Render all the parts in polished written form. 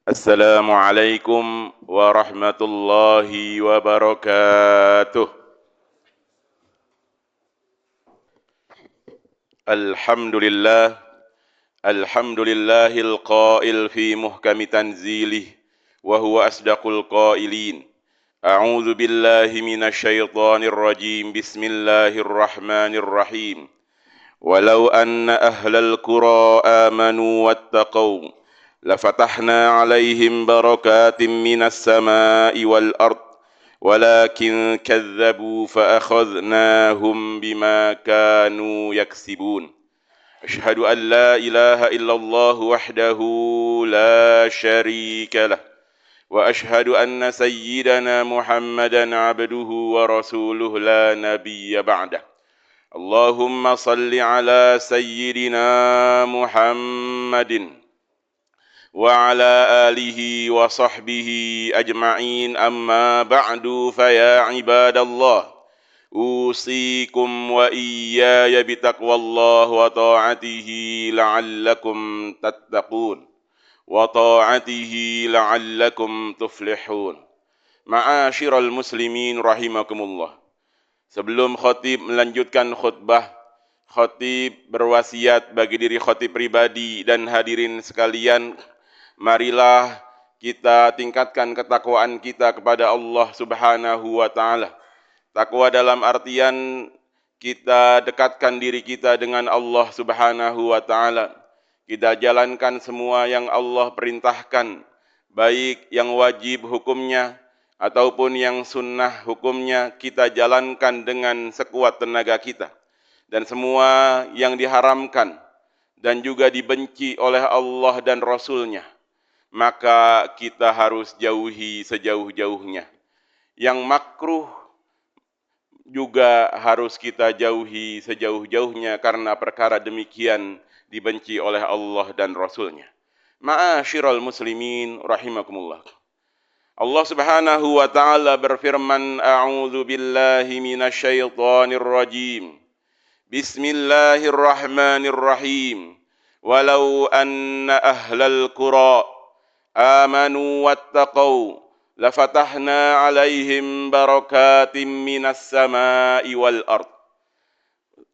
Assalamualaikum warahmatullahi wabarakatuh. Alhamdulillah, alhamdulillahil qail fi muhkami tanzilih, wa huwa asdaqul qailin. A'udzu billahi minasy syaithanir rajim. Bismillahirrahmanirrahim. Walau anna ahlal qura amanu wattaqau lafatahna 'alaihim barakatim minas sama'i wal ard walakin kadzabu fa akhadnahum bima kanu yaksibun. Asyhadu an la ilaha illallah wahdahu la syarika lah wa asyhadu anna sayyidana Muhammadan abduhu wa rasuluhu la nabiyya ba'dah. Allahumma salli ala sayyidina Muhammadin wa ala alihi wa sahbihi ajma'in, amma ba'du, faya ibadallah usikum wa iyaya bitaqwallah wa ta'atihi la'allakum tattaqun wa ta'atihi la'allakum tuflihun. Ma'asyiral muslimin rahimakumullah. Sebelum khatib melanjutkan khutbah, khatib berwasiat bagi diri khatib pribadi dan hadirin sekalian, marilah kita tingkatkan ketakwaan kita kepada Allah Subhanahu wa taala. Takwa dalam artian kita dekatkan diri kita dengan Allah Subhanahu wa taala. Kita jalankan semua yang Allah perintahkan, baik yang wajib hukumnya ataupun yang sunnah hukumnya, kita jalankan dengan sekuat tenaga kita. Dan semua yang diharamkan dan juga dibenci oleh Allah dan Rasul-Nya, maka kita harus jauhi sejauh-jauhnya. Yang makruh juga harus kita jauhi sejauh-jauhnya, karena perkara demikian dibenci oleh Allah dan Rasul-Nya. Ma'asyiral muslimin rahimakumullah. Allah Subhanahu wa taala berfirman, a'udzu billahi minasy syaithanir rajim. Bismillahirrahmanirrahim. Walau anna ahlal qura amanu wattaqau lafatahna 'alaihim barakatim minas sama'i wal ard.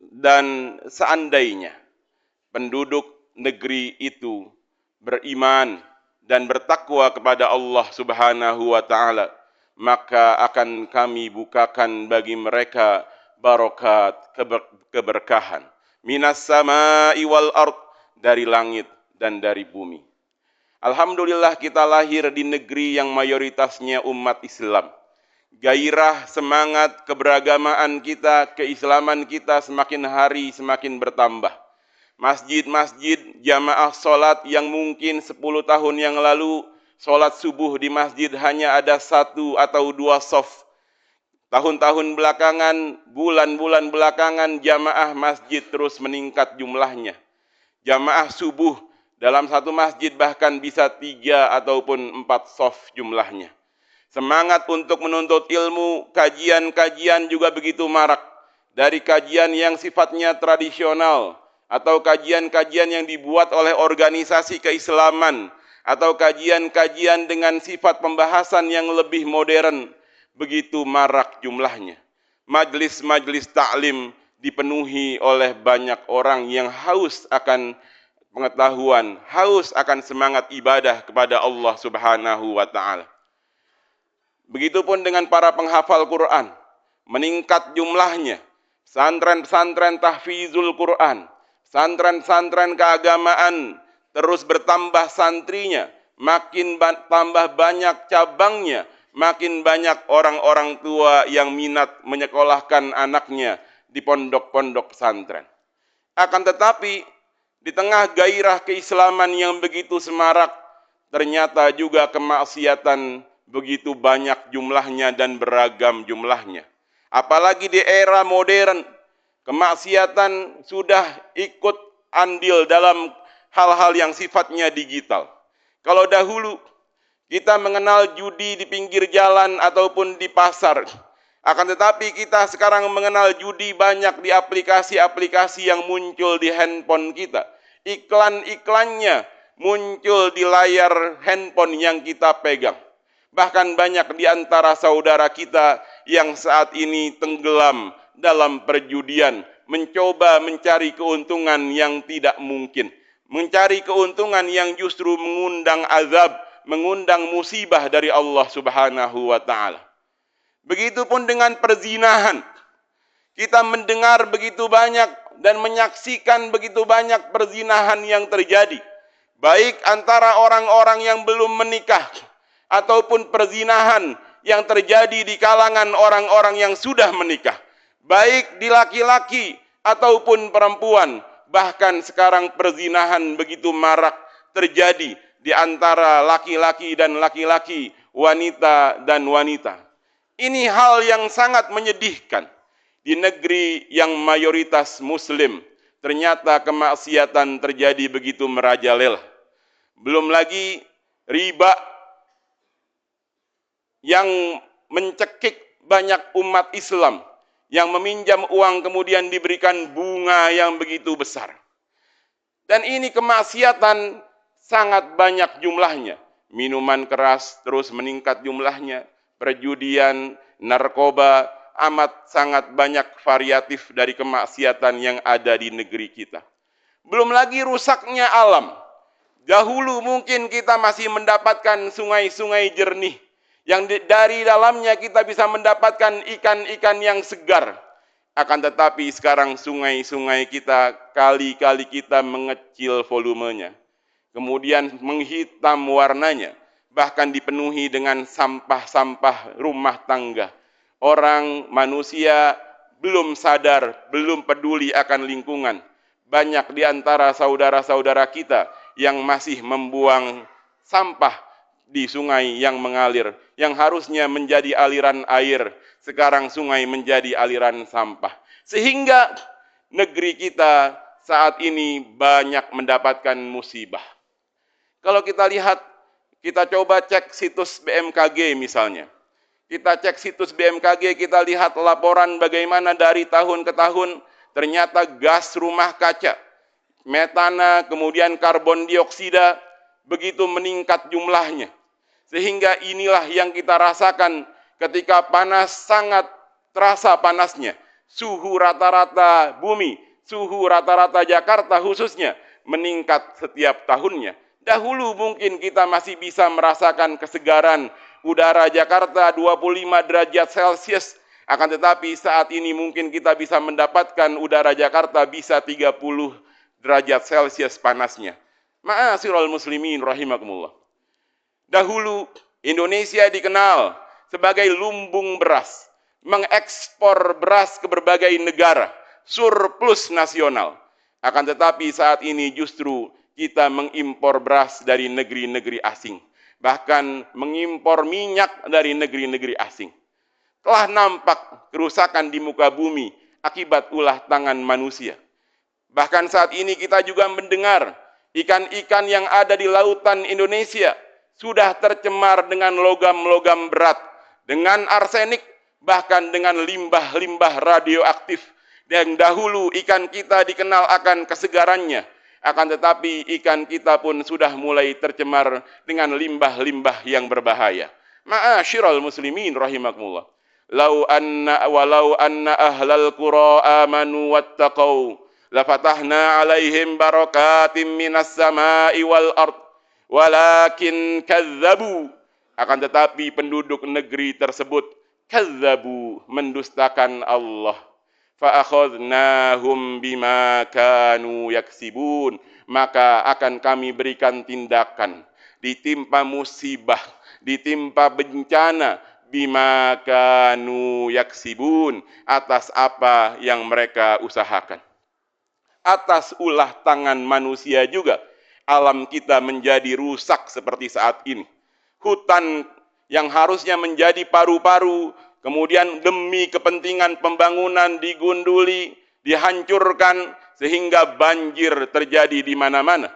Dan seandainya penduduk negeri itu beriman dan bertakwa kepada Allah Subhanahu wa taala, maka akan kami bukakan bagi mereka barakat, keberkahan, minas sama'i wal ard, dari langit dan dari bumi. Alhamdulillah kita lahir di negeri yang mayoritasnya umat Islam. Gairah, semangat, keberagamaan kita, keislaman kita semakin hari semakin bertambah. Masjid-masjid, jamaah solat yang mungkin 10 tahun yang lalu solat subuh di masjid hanya ada 1 atau 2 shaf. Tahun-tahun belakangan, bulan-bulan belakangan, jamaah masjid terus meningkat jumlahnya. Jamaah subuh dalam satu masjid bahkan bisa 3 ataupun 4 shaf jumlahnya. Semangat untuk menuntut ilmu, kajian-kajian juga begitu marak. Dari kajian yang sifatnya tradisional, atau kajian-kajian yang dibuat oleh organisasi keislaman, atau kajian-kajian dengan sifat pembahasan yang lebih modern, begitu marak jumlahnya. Majlis-majlis ta'lim dipenuhi oleh banyak orang yang haus akan pengetahuan, haus akan semangat ibadah kepada Allah Subhanahu wa taala. Begitupun dengan para penghafal Quran, meningkat jumlahnya. Santren-santren tahfizul Quran, santren-santren keagamaan terus bertambah santrinya, makin tambah banyak cabangnya, makin banyak orang-orang tua yang minat menyekolahkan anaknya di pondok-pondok pesantren. Akan tetapi, di tengah gairah keislaman yang begitu semarak, ternyata juga kemaksiatan begitu banyak jumlahnya dan beragam jumlahnya. Apalagi di era modern, kemaksiatan sudah ikut andil dalam hal-hal yang sifatnya digital. Kalau dahulu kita mengenal judi di pinggir jalan ataupun di pasar, akan tetapi kita sekarang mengenal judi banyak di aplikasi-aplikasi yang muncul di handphone kita. Iklan-iklannya muncul di layar handphone yang kita pegang. Bahkan banyak di antara saudara kita yang saat ini tenggelam dalam perjudian, mencoba mencari keuntungan yang tidak mungkin, mencari keuntungan yang justru mengundang azab, mengundang musibah dari Allah Subhanahu wa taala. Begitupun dengan perzinahan. Kita mendengar begitu banyak dan menyaksikan begitu banyak perzinahan yang terjadi, baik antara orang-orang yang belum menikah ataupun perzinahan yang terjadi di kalangan orang-orang yang sudah menikah, baik di laki-laki ataupun perempuan. Bahkan sekarang perzinahan begitu marak terjadi di antara laki-laki dan laki-laki, wanita dan wanita. Ini hal yang sangat menyedihkan. Di negeri yang mayoritas muslim, ternyata kemaksiatan terjadi begitu merajalela. Belum lagi riba yang mencekik banyak umat Islam, yang meminjam uang kemudian diberikan bunga yang begitu besar. Dan ini kemaksiatan sangat banyak jumlahnya. Minuman keras terus meningkat jumlahnya, perjudian, narkoba, amat sangat banyak variatif dari kemaksiatan yang ada di negeri kita. Belum lagi rusaknya alam. Dahulu mungkin kita masih mendapatkan sungai-sungai jernih, yang dari dalamnya kita bisa mendapatkan ikan-ikan yang segar. Akan tetapi sekarang sungai-sungai kita, kali-kali kita mengecil volumenya. Kemudian menghitam warnanya, bahkan dipenuhi dengan sampah-sampah rumah tangga. Orang, manusia belum sadar, belum peduli akan lingkungan. Banyak di antara saudara-saudara kita yang masih membuang sampah di sungai yang mengalir, yang harusnya menjadi aliran air, sekarang sungai menjadi aliran sampah. Sehingga negeri kita saat ini banyak mendapatkan musibah. Kalau kita lihat, kita coba cek situs BMKG misalnya. Kita cek situs BMKG, kita lihat laporan bagaimana dari tahun ke tahun, ternyata gas rumah kaca, metana, kemudian karbon dioksida, begitu meningkat jumlahnya. Sehingga inilah yang kita rasakan ketika panas, sangat terasa panasnya. Suhu rata-rata bumi, suhu rata-rata Jakarta khususnya, meningkat setiap tahunnya. Dahulu mungkin kita masih bisa merasakan kesegaran udara Jakarta 25 derajat Celcius, akan tetapi saat ini mungkin kita bisa mendapatkan udara Jakarta bisa 30 derajat Celcius panasnya. Ma'asyiral muslimin rahimakumullah. Dahulu Indonesia dikenal sebagai lumbung beras, mengekspor beras ke berbagai negara, surplus nasional. Akan tetapi saat ini justru kita mengimpor beras dari negeri-negeri asing. Bahkan mengimpor minyak dari negeri-negeri asing. Telah nampak kerusakan di muka bumi akibat ulah tangan manusia. Bahkan saat ini kita juga mendengar ikan-ikan yang ada di lautan Indonesia sudah tercemar dengan logam-logam berat, dengan arsenik, bahkan dengan limbah-limbah radioaktif. Yang dahulu ikan kita dikenal akan kesegarannya, akan tetapi ikan kita pun sudah mulai tercemar dengan limbah-limbah yang berbahaya. Ma'asyiral muslimin rahimakumullah. Walau anna ahlal qura amanu wattaqau lafatahna alaihim barakatim minas sama'i wal ard walakin kazzabu. Akan tetapi penduduk negeri tersebut kazzabu, mendustakan Allah. فَأَخَذْنَاهُمْ بِمَا كَانُوا يَكْسِبُونَ. Maka akan kami berikan tindakan, ditimpa musibah, ditimpa bencana, bima kanu yaksibun, atas apa yang mereka usahakan. Atas ulah tangan manusia juga alam kita menjadi rusak seperti saat ini. Hutan yang harusnya menjadi paru-paru, kemudian demi kepentingan pembangunan digunduli, dihancurkan, sehingga banjir terjadi di mana-mana.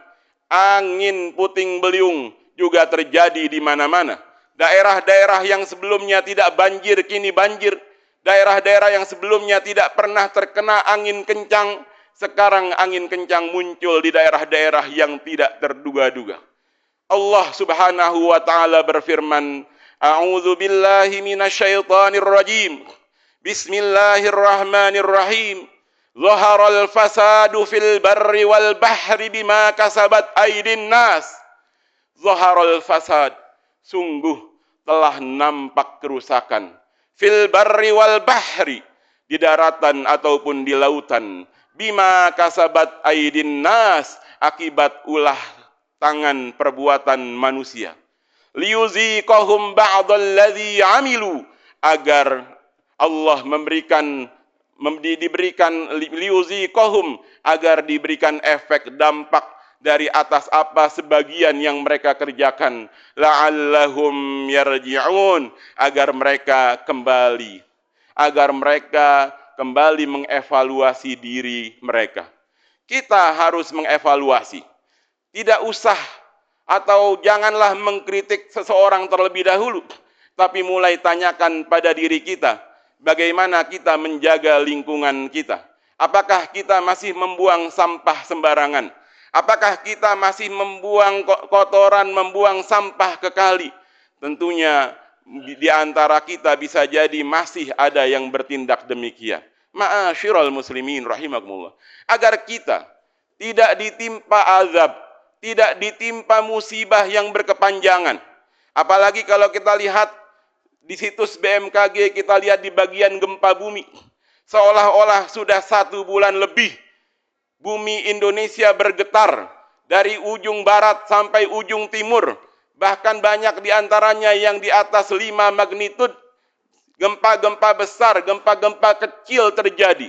Angin puting beliung juga terjadi di mana-mana. Daerah-daerah yang sebelumnya tidak banjir, kini banjir. Daerah-daerah yang sebelumnya tidak pernah terkena angin kencang, sekarang angin kencang muncul di daerah-daerah yang tidak terduga-duga. Allah Subhanahu wa taala berfirman, A'udzu billahi minasyaitonir rajim. Bismillahirrahmanirrahim. Zaharal fasadu fil barri wal bahri bima kasabat aydin nas. Zaharal fasad, sungguh telah nampak kerusakan. Fil barri wal bahri, di daratan ataupun di lautan. Bima kasabat aydin nas, akibat ulah tangan perbuatan manusia. Liyuziqahum ba'dalladzi amilu, agar Allah diberikan liyuziqahum, agar diberikan efek dampak dari atas apa sebagian yang mereka kerjakan. La'allahum yarji'un, agar mereka kembali mengevaluasi diri mereka. Kita harus mengevaluasi. Tidak usah atau janganlah mengkritik seseorang terlebih dahulu, tapi mulai tanyakan pada diri kita, bagaimana kita menjaga lingkungan kita. Apakah kita masih membuang sampah sembarangan? Apakah kita masih membuang kotoran, membuang sampah ke kali? Tentunya di antara kita bisa jadi masih ada yang bertindak demikian. Ma'asyiral muslimin rahimakumullah. Agar kita tidak ditimpa azab, tidak ditimpa musibah yang berkepanjangan. Apalagi kalau kita lihat di situs BMKG, kita lihat di bagian gempa bumi. Seolah-olah sudah 1 bulan lebih bumi Indonesia bergetar dari ujung barat sampai ujung timur. Bahkan banyak di antaranya yang di atas 5 magnitudo. Gempa-gempa besar, gempa-gempa kecil terjadi.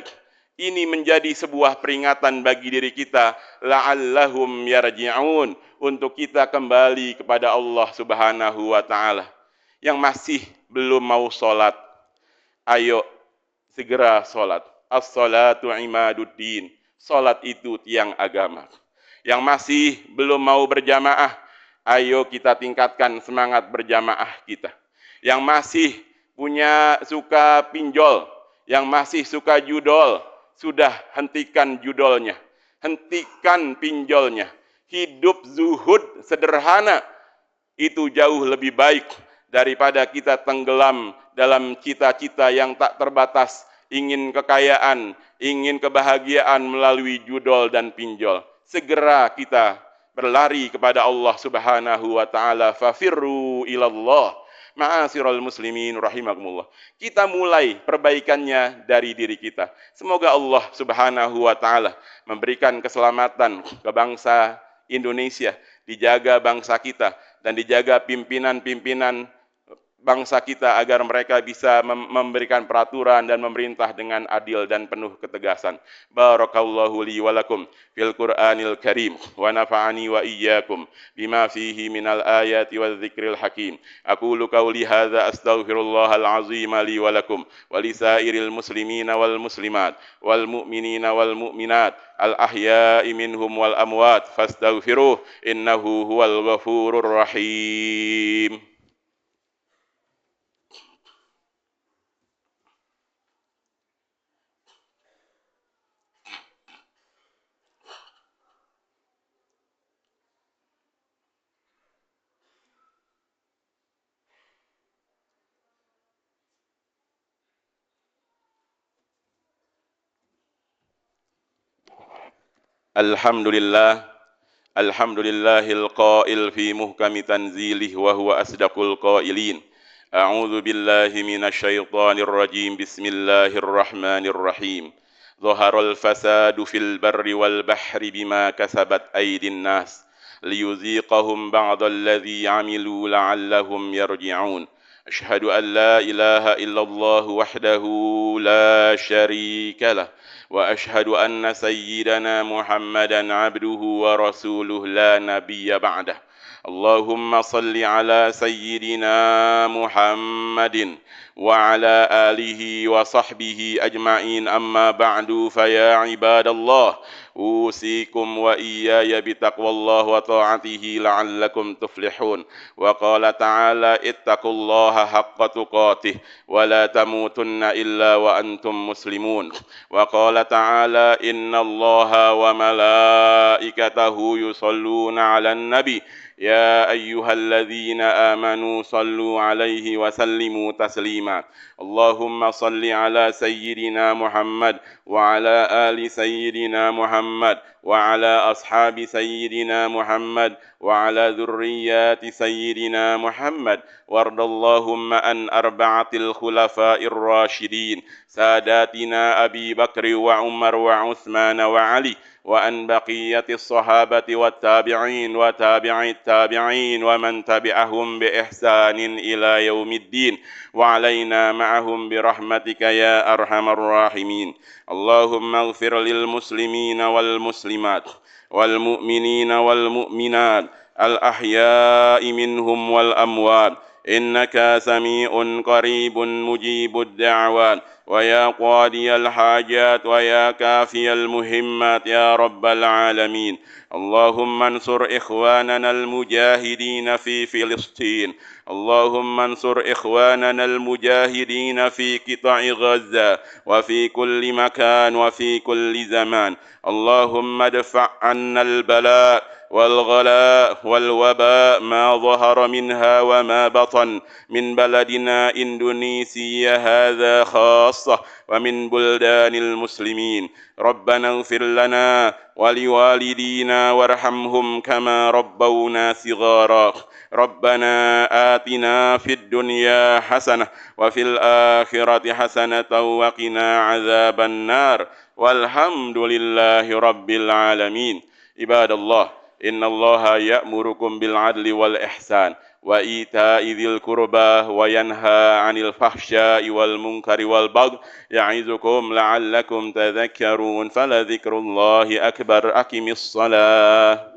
Ini menjadi sebuah peringatan bagi diri kita, la'allahum yarji'un, untuk kita kembali kepada Allah Subhanahu wa taala. Yang masih belum mau salat, ayo segera salat. As-salatu imaduddin. Salat itu tiang agama. Yang masih belum mau berjamaah, ayo kita tingkatkan semangat berjamaah kita. Yang masih suka pinjol, yang masih suka judol, sudah hentikan judolnya, hentikan pinjolnya. Hidup zuhud sederhana itu jauh lebih baik daripada kita tenggelam dalam cita-cita yang tak terbatas, ingin kekayaan, ingin kebahagiaan melalui judol dan pinjol. Segera kita berlari kepada Allah Subhanahu wa taala. Fafirru ilallah. Ma'asyiral muslimin rahimakumullah. Kita mulai perbaikannya dari diri kita. Semoga Allah Subhanahu wa taala memberikan keselamatan ke bangsa Indonesia, dijaga bangsa kita dan dijaga pimpinan-pimpinan bangsa kita agar mereka bisa memberikan peraturan dan memerintah dengan adil dan penuh ketegasan. Barakallahu li wa lakum fil Qur'anil Karim wa nafa'ani wa iyyakum bima fihi minal ayati wa dzikril hakim. Aqulu qawli hadza astaghfirullahal azim li wa lakum wa lisairil muslimina wal muslimat wal mu'minina wal mu'minat al ahya'i minhum wal amwat fastaghfiruh innahu huwal ghafurur rahim. Alhamdulillahil qail fi muhkami tanzilih wa huwa asdaqul qailin. A'udzu billahi minasyaitonir rajim. Bismillahirrahmanirrahim. Zaharal fasadu fil barri wal bahri bima kasabat aydin nas liyuziqahum ba'dalladzi 'amilu la'allahum yarji'un. Asyhadu an la ilaha illallah wahdahu la syarika lah. وأشهد أن سيدنا محمدا عبده ورسوله لا نبي بعده اللهم صل على سيدنا محمد وعلى آله وصحبه أجمعين. أما بعد، فيا عباد الله، أوصيكم وإياي بتقوى الله وطاعته لعلكم تفلحون. وقال تعالى: اتقوا الله حق تقاته ولا تموتن إلا وأنتم مسلمون. وقال تعالى: إن الله وملائكته يصلون على النبي يا أيها الذين آمنوا صلوا عليه وسلموا تسليما. اللهم صل على سيدنا محمد وعلى آل سيدنا محمد وعلى أصحاب سيدنا محمد وعلى ذريات سيدنا محمد. وارض اللهم عن أربعة الخلفاء الراشدين ساداتنا أبي بكر وعمر وعثمان وعلي، وأن بقية الصحابة والتابعين وتابع التابعين ومن تبعهم بإحسان إلى يوم الدين، وعلينا معهم برحمتك يا أرحم الراحمين. اللهم اغفر للمسلمين والمسلمات والمؤمنين والمؤمنات الأحياء منهم والأموات، إنك سميع قريب مجيب الدعوات، ويا قاضي الحاجات ويا كافي المهمات يا رب العالمين. اللهم انصر إخواننا المجاهدين في فلسطين، اللهم انصر إخواننا المجاهدين في قطاع غزة وفي كل مكان وفي كل زمان. اللهم ادفع عنا البلاء والغلاء والوباء ما ظهر منها وما بطن من بلدنا إندونيسيا هذا خاصة ومن بلدان المسلمين. ربنا اغفر لنا ولوالدينا وارحمهم كما ربونا صغارا. ربنا آتنا في الدنيا حسنة وفي الآخرة حسنة وقنا عذاب النار، والحمد لله رب العالمين. عباد الله، إن الله يأمركم بالعدل والإحسان وإيتاء ذي القربى وينهى عن الفحشاء والمنكر والبغي يعظكم لعلكم تذكرون. فلذكر الله أكبر. أقم الصلاة.